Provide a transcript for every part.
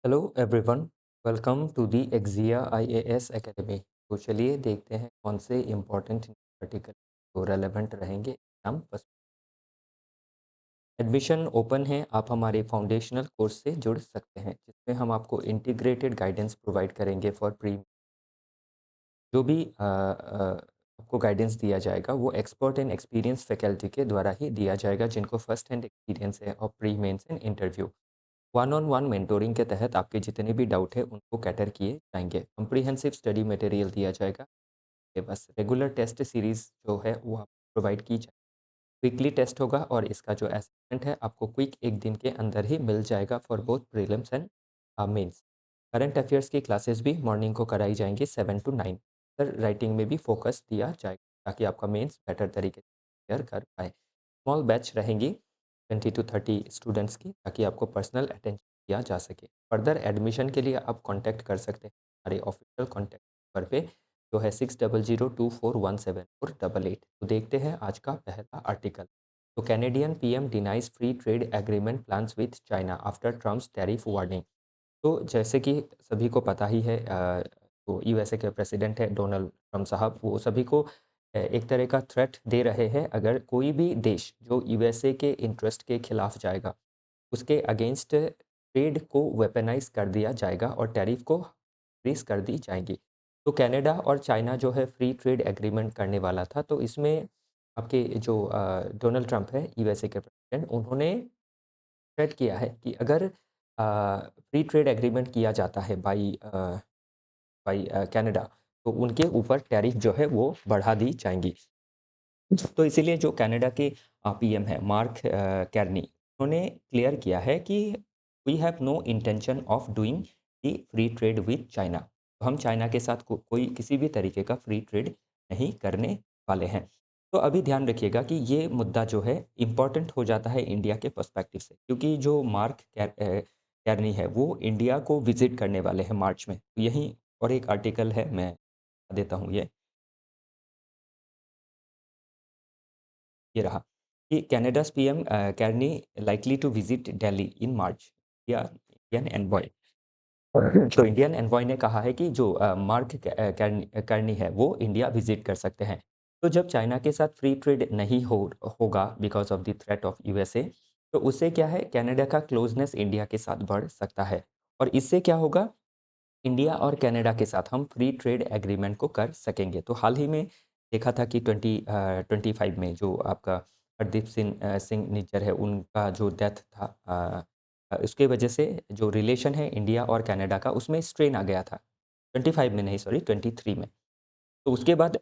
Hello everyone, welcome to the एक्जिया IAS academy. तो चलिए देखते हैं कौन से इम्पोर्टेंट आर्टिकल तो रेलेवेंट रहेंगे एग्जाम बस। एडमिशन ओपन है, आप हमारे फाउंडेशनल कोर्स से जुड़ सकते हैं जिसमें हम आपको इंटीग्रेटेड गाइडेंस प्रोवाइड करेंगे फॉर प्री। जो भी आपको गाइडेंस दिया जाएगा वो एक्सपर्ट एंड एक्सपीरियंस फैकल्टी के द्वारा ही दिया जाएगा जिनको फर्स्ट हैंड एक्सपीरियंस है और pre mains and interview. One on one mentoring के तहत आपके जितने भी डाउट है उनको कैटर किए जाएंगे। कॉम्प्रिहेंसिव स्टडी मटेरियल दिया जाएगा। ये बस रेगुलर टेस्ट सीरीज जो है वो आप प्रोवाइड की जाए। वीकली टेस्ट होगा और इसका जो असेसमेंट है आपको क्विक एक दिन के अंदर ही मिल जाएगा for both prelims and mains. Current affairs की क्लासेस भी मॉर्निंग को कराई जाएंगी 7 to 9। सर राइटिंग में भी फोकस दिया जाएगा ताकि आपका मेंस बेटर तरीके से क्लियर कर पाए। स्मॉल बैच रहेंगी 20 to 30 स्टूडेंट्स की ताकि आपको पर्सनल अटेंशन दिया जा सके। फर्दर एडमिशन के लिए आप कांटेक्ट कर सकते हैं हमारे ऑफिशियल कांटेक्ट नंबर पे जो है 6002417488। तो देखते हैं आज का पहला आर्टिकल। तो Canadian PM denies free trade agreement plans with China after Trump's tariff warning. तो जैसे कि सभी को पता ही है तो यूएसए के प्रेसिडेंट है डोनाल्ड ट्रम्प साहब, वो सभी को एक तरह का थ्रेट दे रहे हैं अगर कोई भी देश जो यूएसए के इंटरेस्ट के खिलाफ जाएगा उसके अगेंस्ट ट्रेड को वेपनाइज कर दिया जाएगा और टैरिफ को इंक्रीज कर दी जाएंगी। तो कनाडा और चाइना जो है फ्री ट्रेड एग्रीमेंट करने वाला था, तो इसमें आपके जो डोनाल्ड ट्रम्प है यूएसए के प्रेसिडेंट, उन्होंने थ्रेट किया है कि अगर फ्री ट्रेड एग्रीमेंट किया जाता है बाई कनाडा तो उनके ऊपर टैरिफ जो है वो बढ़ा दी जाएंगी। तो इसीलिए जो कनाडा के पीएम है मार्क कैर्नी, उन्होंने क्लियर किया है कि we have no intention of doing the free trade with China. तो हम चाइना के साथ कोई किसी भी तरीके का फ्री ट्रेड नहीं करने वाले हैं। तो अभी ध्यान रखिएगा कि ये मुद्दा जो है इम्पॉर्टेंट हो जाता है इंडिया के पर्सपेक्टिव से, क्योंकि जो कैर्नी है वो इंडिया को विजिट करने वाले हैं मार्च में। तो यही और एक आर्टिकल है, मैं देता हूँ ये रहा कि Canada's PM Carney likely to visit Delhi in March या इंडियन एनवॉय। तो इंडियन एनवॉय ने कहा है कि जो मार्क कैर्नी है वो इंडिया विजिट कर सकते हैं। तो जब चाइना के साथ फ्री ट्रेड नहीं होगा because of the threat of USA, तो उससे क्या है कनाडा का क्लोजनेस इंडिया के साथ बढ़ सकता है। और इससे क्या होगा, इंडिया और कनाडा के साथ हम फ्री ट्रेड एग्रीमेंट को कर सकेंगे। तो हाल ही में देखा था कि 2025 में जो आपका हरदीप सिंह निज्जर है उनका जो डेथ था, उसके वजह से जो रिलेशन है इंडिया और कनाडा का उसमें स्ट्रेन आ गया था। 25 में नहीं, सॉरी 23 में। तो उसके बाद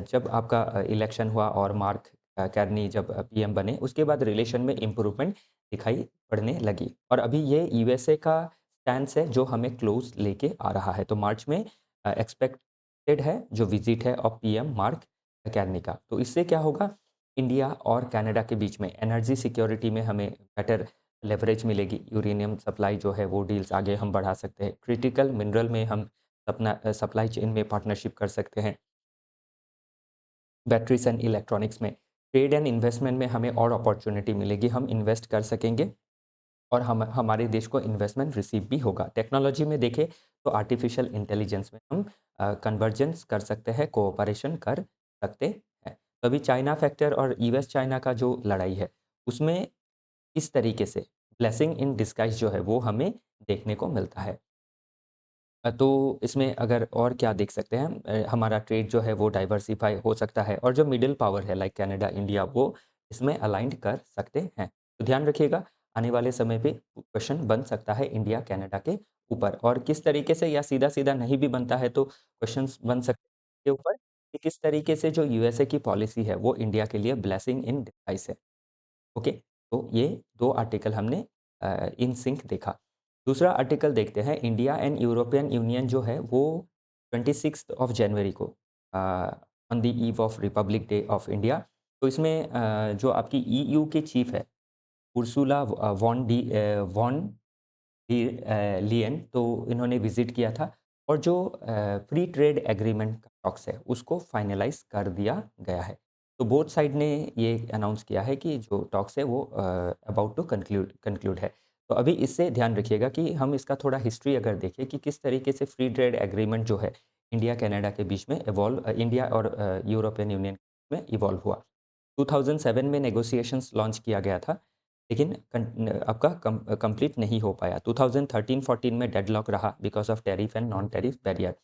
जब आपका इलेक्शन हुआ और मार्क कार्नी जब पीएम बने उसके बाद रिलेशन में इम्प्रूवमेंट दिखाई पड़ने लगी और अभी ये यूएसए का स्टैंस है जो हमें क्लोज लेके आ रहा है। तो मार्च में एक्सपेक्टेड है जो विजिट है ऑफ पीएम मार्क कार्नी का। तो इससे क्या होगा, इंडिया और कनाडा के बीच में एनर्जी सिक्योरिटी में हमें बेटर लेवरेज मिलेगी। यूरेनियम सप्लाई जो है वो डील्स आगे हम बढ़ा सकते हैं। क्रिटिकल मिनरल में हम अपना सप्लाई चेन में पार्टनरशिप कर सकते हैं। बैटरीज एंड इलेक्ट्रॉनिक्स में ट्रेड एंड इन्वेस्टमेंट में हमें और अपॉर्चुनिटी मिलेगी, हम इन्वेस्ट कर सकेंगे और हम हमारे देश को इन्वेस्टमेंट रिसीव भी होगा। टेक्नोलॉजी में देखें तो आर्टिफिशियल इंटेलिजेंस में हम कन्वर्जेंस कर सकते हैं, कोऑपरेशन कर सकते हैं। तो अभी चाइना फैक्टर और यूएस चाइना का जो लड़ाई है उसमें इस तरीके से ब्लेसिंग इन डिस्गाइज जो है वो हमें देखने को मिलता है। तो इसमें अगर और क्या देख सकते हैं हम, हमारा ट्रेड जो है वो डाइवर्सिफ़ाई हो सकता है और जो मिडल पावर है लाइक कनाडा, इंडिया, वो इसमें अलाइन्ड कर सकते हैं। तो ध्यान रखिएगा आने वाले समय पे क्वेश्चन बन सकता है इंडिया कनाडा के ऊपर और किस तरीके से, या सीधा-सीधा नहीं भी बनता है तो क्वेश्चन्स बन सकते हैं इसके ऊपर कि किस तरीके से जो यूएसए की पॉलिसी है वो इंडिया के लिए ब्लेसिंग इन डिस्गाइज़ है। ओके, तो ये 2 आर्टिकल हमने इन सिंक देखा। दूसरा आर्टिकल देखते हैं, इंडिया एंड यूरोपियन यूनियन जो है वो 26th ऑफ जनवरी को on the eve of Republic day of India, तो इसमें जो आपकी ईयू की चीफ है उर्सुला वॉन लियन, तो इन्होंने विजिट किया था और जो फ्री ट्रेड एग्रीमेंट का टॉक्स है उसको फाइनलाइज कर दिया गया है। तो बोथ साइड ने ये अनाउंस किया है कि जो टॉक्स है वो अबाउट टू कंक्लूड कंक्लूड है। तो अभी इससे ध्यान रखिएगा कि हम इसका थोड़ा हिस्ट्री अगर देखें कि किस तरीके से फ्री ट्रेड एग्रीमेंट जो है इंडिया कनाडा के बीच में इंडिया और यूरोपियन यूनियन में इवॉल्व हुआ। 2007 में नेगोशिएशंस लॉन्च किया गया था, लेकिन आपका कंप्लीट नहीं हो पाया। 2013-14 में डेडलॉक रहा because of tariff and non tariff barrier.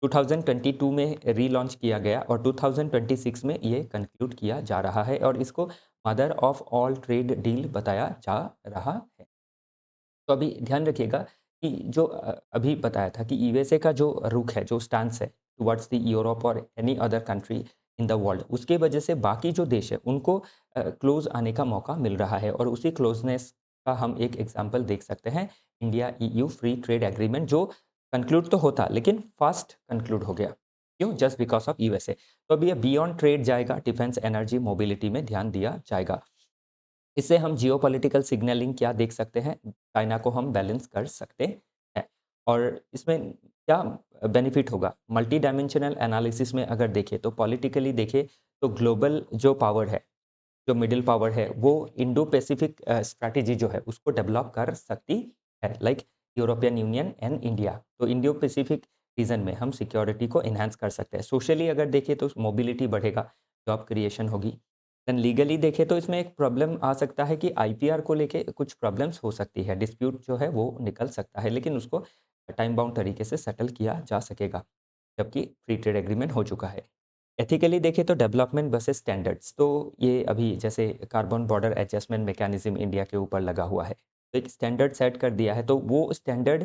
2022 में रीलॉन्च किया गया और 2026 में ये कंक्लूड किया जा रहा है और इसको mother of all trade deal बताया जा रहा है। तो अभी ध्यान रखिएगा कि जो अभी बताया था कि यूएसए का जो रुख है, जो स्टांस है टुवर्ड्स द यूरोप और any other country in the world, उसके वजह से बाकी जो देश है उनको क्लोज आने का मौका मिल रहा है और उसी क्लोजनेस का हम एक एग्जांपल देख सकते हैं India EU free trade agreement जो कंक्लूड तो होता लेकिन फास्ट कंक्लूड हो गया। क्यों? Just because of USA. तो अब ये बियॉन्ड ट्रेड जाएगा, डिफेंस, एनर्जी, मोबिलिटी में ध्यान दिया जाएगा। इससे हम जियोपॉलिटिकल सिग्नलिंग क्या देख सकते हैं, चाइना को हम बैलेंस कर सकते हैं। और इसमें क्या बेनिफिट होगा? मल्टी डायमेंशनल एनालिसिस में अगर देखें तो पॉलिटिकली देखें तो ग्लोबल जो पावर है, जो मिडल पावर है, वो इंडो पैसिफिक स्ट्रैटेजी जो है उसको डेवलप कर सकती है, like European union and India. तो इंडो पैसिफिक रीजन में हम सिक्योरिटी को एनहांस कर सकते हैं। सोशली अगर देखें तो मोबिलिटी बढ़ेगा, जॉब क्रिएशन होगी। देन लीगली देखें तो इसमें एक प्रॉब्लम आ सकता है कि आईपीआर को लेके कुछ प्रॉब्लम्स हो सकती है, डिस्प्यूट जो है वो निकल सकता है, लेकिन उसको टाइम बाउंड तरीके से सेटल किया जा सकेगा, जबकि फ्री ट्रेड एग्रीमेंट हो चुका है। एथिकली देखें तो डेवलपमेंट वर्सेस स्टैंडर्ड्स, तो ये अभी जैसे carbon border adjustment mechanism India के ऊपर लगा हुआ है, तो एक स्टैंडर्ड सेट कर दिया है, तो वो स्टैंडर्ड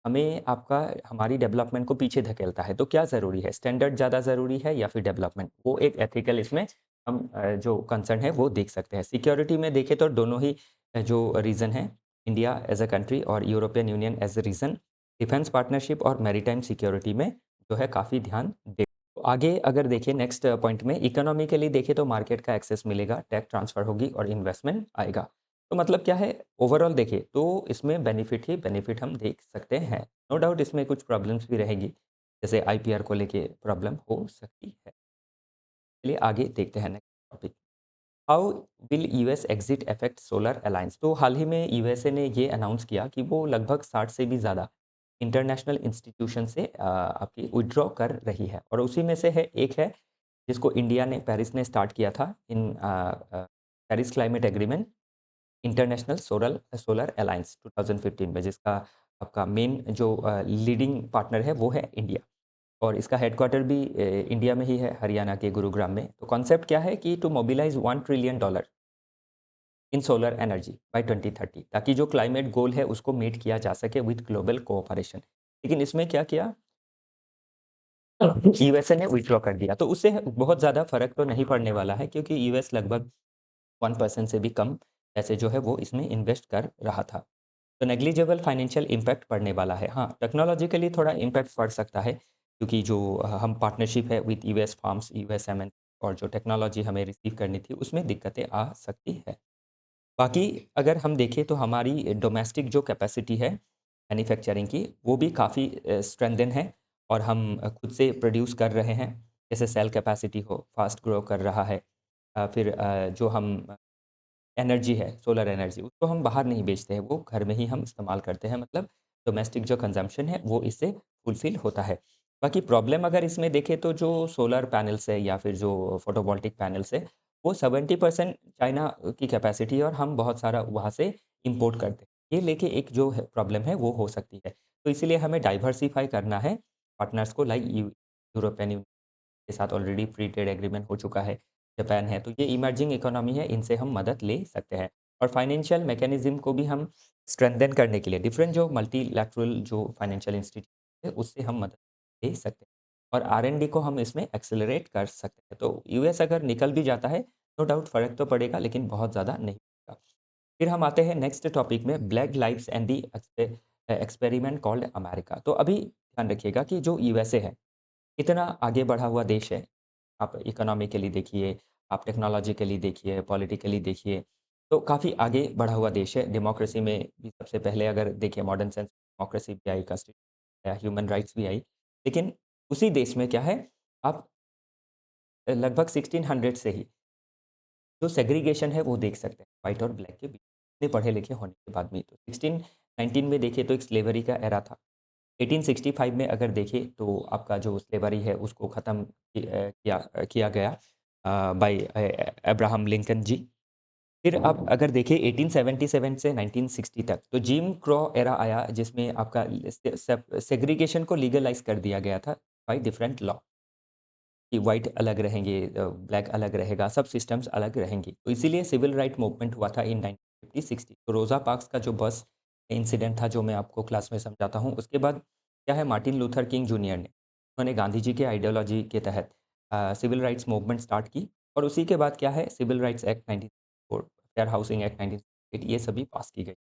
हमें आपका हमारी डेवलपमेंट को पीछे धकेलता है। तो क्या ज़रूरी है, स्टैंडर्ड ज़्यादा ज़रूरी है या फिर डेवलपमेंट? वो एक एथिकल इसमें हम जो कंसर्न है वो देख सकते हैं। सिक्योरिटी में देखें तो दोनों ही जो रीज़न है, इंडिया एज अ कंट्री और European Union as a region, defence partnership और मैरीटाइम सिक्योरिटी में जो है काफ़ी ध्यान दे। तो आगे अगर देखें नेक्स्ट पॉइंट में इकोनॉमिकली देखें तो मार्केट का एक्सेस मिलेगा, टेक ट्रांसफ़र होगी और इन्वेस्टमेंट आएगा। तो मतलब क्या है, ओवरऑल देखें तो इसमें बेनिफिट ही बेनिफिट हम देख सकते हैं। नो डाउट इसमें कुछ प्रॉब्लम्स भी रहेंगी, जैसे आईपीआर को लेके प्रॉब्लम हो सकती है। चलिए आगे देखते हैं next topic. How will US exit affect solar alliance? तो हाल ही में यूएसए ने ये अनाउंस किया कि वो लगभग 60 से भी ज़्यादा इंटरनेशनल इंस्टीट्यूशन से आपकी विथड्रॉ कर रही है और उसी में से है एक है जिसको इंडिया ने, पेरिस ने स्टार्ट किया था in Paris climate agreement, international solar solar alliance 2015 में, जिसका आपका मेन जो लीडिंग पार्टनर है वो है इंडिया और इसका हेडक्वार्टर भी इंडिया में ही है, हरियाणा के गुरुग्राम में। तो कॉन्सेप्ट क्या है कि to mobilise $1 trillion in solar energy by 2030, ताकि जो क्लाइमेट गोल है उसको मीट किया जा सके विद ग्लोबल कोऑपरेशन। लेकिन इसमें क्या किया, यूएसए ने विथड्रॉ कर दिया, तो उससे बहुत ज़्यादा फर्क तो नहीं पड़ने वाला है क्योंकि यूएस लगभग 1% से भी कम पैसे जो है वो इसमें इन्वेस्ट कर रहा था। तो नेग्लिजिबल फाइनेंशियल इम्पैक्ट पड़ने वाला है। हाँ, टेक्नोलॉजिकली थोड़ा इम्पैक्ट पड़ सकता है क्योंकि जो हम पार्टनरशिप है विद यूएस फार्म्स, यूएस एमएन, और जो टेक्नोलॉजी हमें रिसीव करनी थी उसमें दिक्कतें आ सकती है। बाकी अगर हम देखें तो हमारी डोमेस्टिक जो कैपेसिटी है मैन्युफैक्चरिंग की, वो भी काफ़ी स्ट्रेंथन है और हम खुद से प्रोड्यूस कर रहे हैं। जैसे सेल कैपेसिटी हो फास्ट ग्रो कर रहा है। फिर जो हम एनर्जी है, सोलर एनर्जी, उसको हम बाहर नहीं बेचते हैं, वो घर में ही हम इस्तेमाल करते हैं, मतलब डोमेस्टिक जो कंज़म्पशन है वो इससे फुलफ़िल होता है। बाकी प्रॉब्लम अगर इसमें देखें तो जो सोलर पैनल्स है या फिर जो फोटोवोल्टिक पैनल्स है, वो 70% चाइना की कैपेसिटी है और हम बहुत सारा वहाँ से इम्पोर्ट करते हैं। ये लेके एक जो है प्रॉब्लम है वो हो सकती है। तो इसीलिए हमें डाइवर्सिफ़ाई करना है पार्टनर्स को, लाइक यूरोपियन यूनियन के साथ ऑलरेडी फ्री ट्रेड एग्रीमेंट हो चुका है, जापान है, तो ये इमर्जिंग इकोनॉमी है, इनसे हम मदद ले सकते हैं। और फाइनेंशियल मैकेनिज़्म को भी हम स्ट्रेंथन करने के लिए डिफरेंट जो मल्टीलैटरल जो फाइनेंशियल इंस्टीट्यूट है, उससे हम मदद ले सकते हैं और आर-एन-डी को हम इसमें एक्सेलरेट कर सकते हैं। तो यूएस अगर निकल भी जाता है, नो डाउट फ़र्क तो पड़ेगा लेकिन बहुत ज़्यादा नहीं पड़ेगा। फिर हम आते हैं नेक्स्ट टॉपिक में, black lives and the experiment called America. तो अभी ध्यान रखिएगा कि जो यूएसए है, इतना आगे बढ़ा हुआ देश है। आप इकोनॉमिकली देखिए, आप टेक्नोलॉजिकली देखिए, पॉलिटिकली देखिए, तो काफ़ी आगे बढ़ा हुआ देश है। डेमोक्रेसी में भी सबसे पहले अगर देखें मॉडर्न सेंस, डेमोक्रेसी भी आई, कॉन्स्टिट्यूशन आया, ह्यूमन राइट्स भी आई। लेकिन उसी देश में क्या है, आप लगभग 1600 से ही जो सेग्रीगेशन है वो देख सकते हैं, व्हाइट और ब्लैक के बीच। इतने पढ़े-लिखे होने के बाद भी। तो 1619 में देखें तो एक स्लेवरी का एरा था। 1865 में अगर देखें तो आपका जो स्लेवरी है उसको ख़त्म किया गया बाय अब्राहम लिंकन जी। फिर आप अगर देखें 1877 से 1960 तक तो जिम क्रो एरा आया जिसमें आपका सेग्रीगेशन को लीगलाइज़ कर दिया गया था बाय डिफरेंट लॉ। कि व्हाइट अलग रहेंगे ब्लैक अलग रहेगा, सब सिस्टम्स अलग रहेंगे। तो इसीलिए सिविल राइट मूवमेंट हुआ था इन 1950-60। तो रोज़ा पार्क्स का जो बस इंसिडेंट था जो मैं आपको क्लास में समझाता हूँ, उसके बाद क्या है मार्टिन लूथर किंग जूनियर ने उन्होंने गांधी जी के आइडियोलॉजी के तहत सिविल राइट्स मूवमेंट स्टार्ट की और उसी के बाद क्या है civil rights act 1964, fair housing act 1968 ये सभी पास की गई।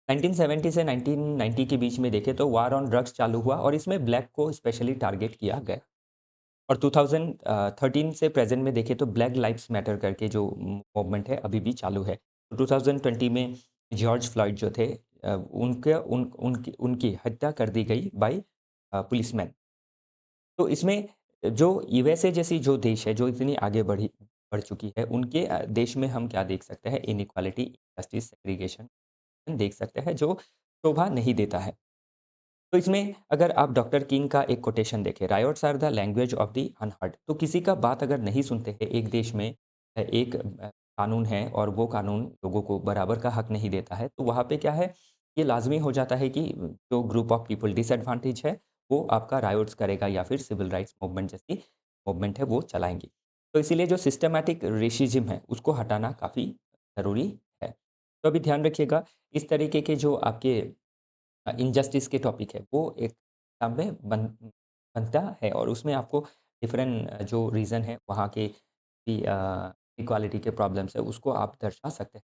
1970 से 1990 के बीच में देखें तो वार ऑन ड्रग्स चालू हुआ और इसमें ब्लैक को स्पेशली टारगेट किया गया। और 2013 से प्रेज़ेंट में देखें तो ब्लैक लाइव्स मैटर करके जो मूवमेंट है अभी भी चालू है। तो 2020 में जॉर्ज फ्लॉयड जो थे उनके उन उनकी उनकी हत्या कर दी गई बाय पुलिसमैन। तो इसमें जो यूएसए जैसी जो देश है, जो इतनी आगे बढ़ चुकी है, उनके देश में हम क्या देख सकते हैं इनइक्वालिटी, जस्टिस, सेग्रीगेशन देख सकते हैं जो शोभा नहीं देता है। तो इसमें अगर आप डॉक्टर किंग का एक कोटेशन देखें, riots are the language of the unheard. तो किसी का बात अगर नहीं सुनते हैं, एक देश में एक कानून है और वो कानून लोगों को बराबर का हक नहीं देता है, तो वहाँ पे क्या है, ये लाज़मी हो जाता है कि जो ग्रुप ऑफ पीपल डिसएडवांटेज है, वो आपका रायोट्स करेगा या फिर सिविल राइट्स मूवमेंट जैसी मूवमेंट है, वो चलाएँगे। तो इसीलिए जो सिस्टमैटिक रेसिज़्म है, उसको हटाना काफ़ी ज़रूरी है। तो अभी ध्यान रखिएगा, इस तरीके के जो आपके इनजस्टिस के टॉपिक है वो एक किताब में बनता है और उसमें आपको डिफरेंट जो रीज़न है वहाँ के इक्वालिटी के प्रॉब्लम्स है उसको आप दर्शा सकते हैं।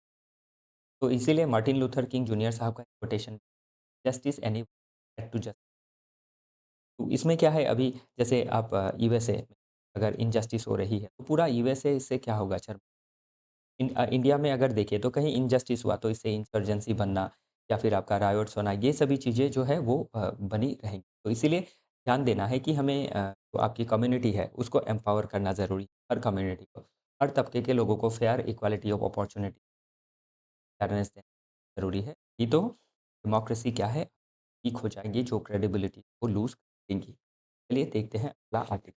तो इसीलिए मार्टिन लूथर किंग जूनियर साहब का quotation justice any two just. तो इसमें क्या है अभी जैसे आप यूएसए में अगर इनजस्टिस हो रही है तो पूरा यूएसए इससे क्या होगा इंडिया में अगर देखें तो कहीं इनजस्टिस हुआ तो इससे इंसर्जेंसी बनना या फिर आपका रायोट्स होना ये सभी चीज़ें जो है वो बनी रहेंगी। तो इसीलिए ध्यान देना है कि हमें जो आपकी कम्युनिटी है उसको एम्पावर करना ज़रूरी है, हर कम्युनिटी को, हर तबके के लोगों को fair equality of opportunity fairness देना ज़रूरी है। ये तो डेमोक्रेसी क्या है, वीक हो जाएगी, जो क्रेडिबिलिटी वो लूज़ करेंगी। चलिए देखते हैं अगला आर्टिकल।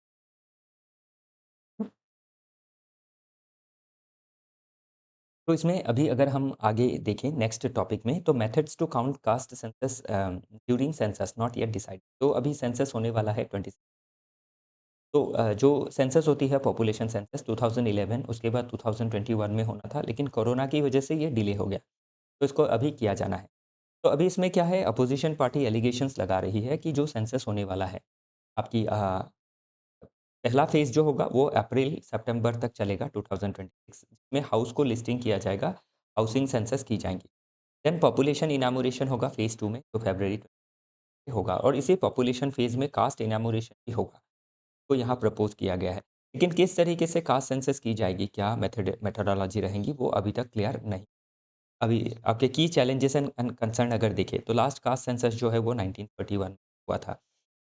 तो इसमें अभी अगर हम आगे देखें नेक्स्ट टॉपिक में तो methods to count caste census during census not yet decide. तो अभी सेंसस होने वाला है 20। तो जो सेंसस होती है पॉपुलेशन सेंसस 2011 उसके बाद 2021 में होना था लेकिन कोरोना की वजह से ये डिले हो गया। तो इसको अभी किया जाना है। तो अभी इसमें क्या है अपोजिशन पार्टी एलिगेशंस लगा रही है कि जो सेंसस होने वाला है आपकी पहला फ़ेज़ जो होगा वो अप्रैल सितंबर तक चलेगा 2026 में हाउस को लिस्टिंग किया जाएगा, हाउसिंग सेंसस की जाएँगी। देन पॉपुलेशन इनैमोरेशन होगा फ़ेज़ 2 में जो फरवरी में होगा और इसी पॉपुलेशन फ़ेज़ में कास्ट इनैमोरेशन भी होगा, तो यहाँ प्रपोज़ किया गया है। लेकिन किस तरीके से कास्ट सेंसस की जाएगी, क्या मेथोडोलॉजी रहेंगी वो अभी तक क्लियर नहीं। अभी आपके की चैलेंजेस एंड कंसर्न अगर देखें तो लास्ट कास्ट सेंसस जो है वो 1931 हुआ था।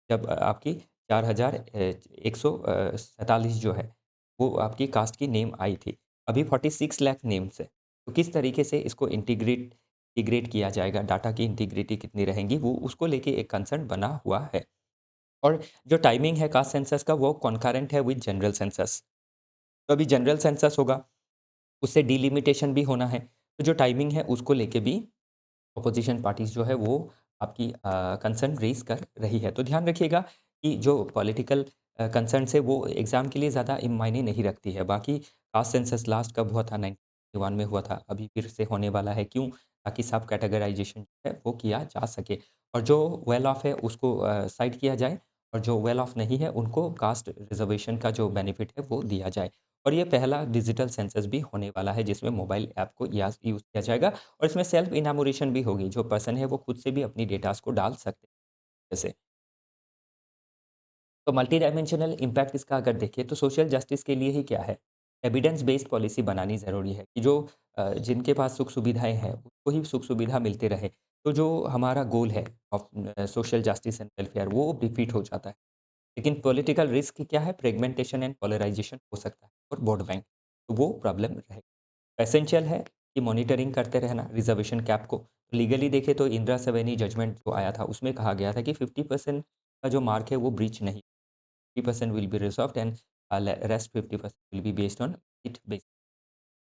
जब आपकी 4147 जो है, वो आपकी कास्ट की नेम आई थी। अभी 46 लाख नेम्स है। तो किस तरीके से इसको इंटीग्रेट किया जाएगा, डाटा की इंटीग्रिटी कितनी रहेंगी, वो उसको लेके एक कंसर्न बना हुआ है। और जो टाइमिंग है कास्ट सेंसस का वो कॉन्करेंट है विद जनरल सेंसस। तो अभी जनरल सेंसस होगा, उससे डिलिमिटेशन भी होना है। तो जो टाइमिंग है उसको लेके भी अपोजिशन पार्टीज़ जो है वो आपकी कंसर्न रेज़ कर रही है। तो ध्यान रखिएगा कि जो पॉलिटिकल कंसर्न्स है वो एग्ज़ाम के लिए ज़्यादा मायने नहीं रखती है। बाकी कास्ट सेंसस लास्ट कब हुआ था 91 में हुआ था, अभी फिर से होने वाला है। क्यों? ताकि सब कैटेगराइज़ेशन जो है वो किया जा सके और जो वेल ऑफ है उसको साइड किया जाए और जो वेल ऑफ नहीं है उनको कास्ट रिज़र्वेशन का जो बेनिफिट है वो दिया जाए। और ये पहला डिजिटल सेंसस भी होने वाला है जिसमें मोबाइल ऐप को याज़ यूज़ किया जाएगा और इसमें सेल्फ इनैमोरेशन भी होगी, जो पर्सन है वो खुद से भी अपनी डेटाज़ को डाल सकते हैं जैसे। तो मल्टी डायमेंशनल इम्पैक्ट इसका अगर देखें तो सोशल जस्टिस के लिए ही क्या है, एविडेंस बेस्ड पॉलिसी बनानी ज़रूरी है कि जो जिनके पास सुख-सुविधाएँ हैं, उसको ही सुख-सुविधा मिलते रहे। तो जो हमारा गोल है of social justice and welfare वो डिफीट हो जाता है। लेकिन पॉलिटिकल रिस्क क्या है, फ्रेगमेंटेशन एंड पोलराइज़ेशन हो सकता है और वोट बैंक, तो वो प्रॉब्लम रहेगी। एसेंशियल है कि मॉनिटरिंग करते रहना रिज़र्वेशन कैप को। लीगली देखें तो इंदिरा सवेनी जजमेंट जो आया था उसमें कहा गया था कि 50% का जो मार्क है वो ब्रीच नहीं, 50% will be reserved and rest 50% will be based on it base.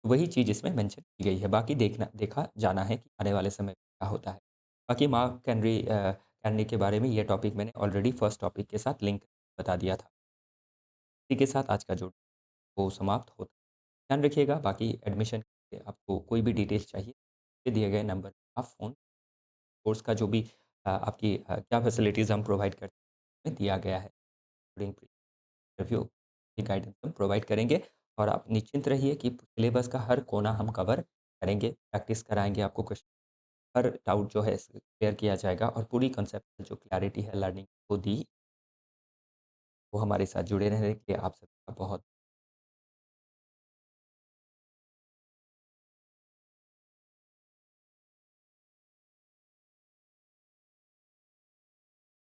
वही चीज़ इसमें मेंशन की गई है। बाकी देखा जाना है कि आने वाले समय में क्या होता है। बाकी मार्क हेनरी के बारे में ये टॉपिक मैंने ऑलरेडी फर्स्ट टॉपिक के साथ लिंक बता दिया था। इसी के साथ आज का जो वो समाप्त होता है। ध्यान रखिएगा, बाकी एडमिशन के आपको कोई भी डिटेल्स चाहिए, ये दिए गए नंबर पे आप फ़ोन, कोर्स का जो भी आपकी क्या फैसिलिटीज़ हम प्रोवाइड करते हैं, में दिया गया है। रिव्यू की गाइडेंस हम प्रोवाइड करेंगे और आप निश्चिंत रहिए कि सिलेबस का हर कोना हम कवर करेंगे, प्रैक्टिस कराएँगे आपको क्वेश्चन, हर डाउट जो है क्लियर किया जाएगा और पूरी कॉन्सेप्ट जो क्लैरिटी है लर्निंग को दी, वो हमारे साथ जुड़े रहने के लिए आप सबका बहुत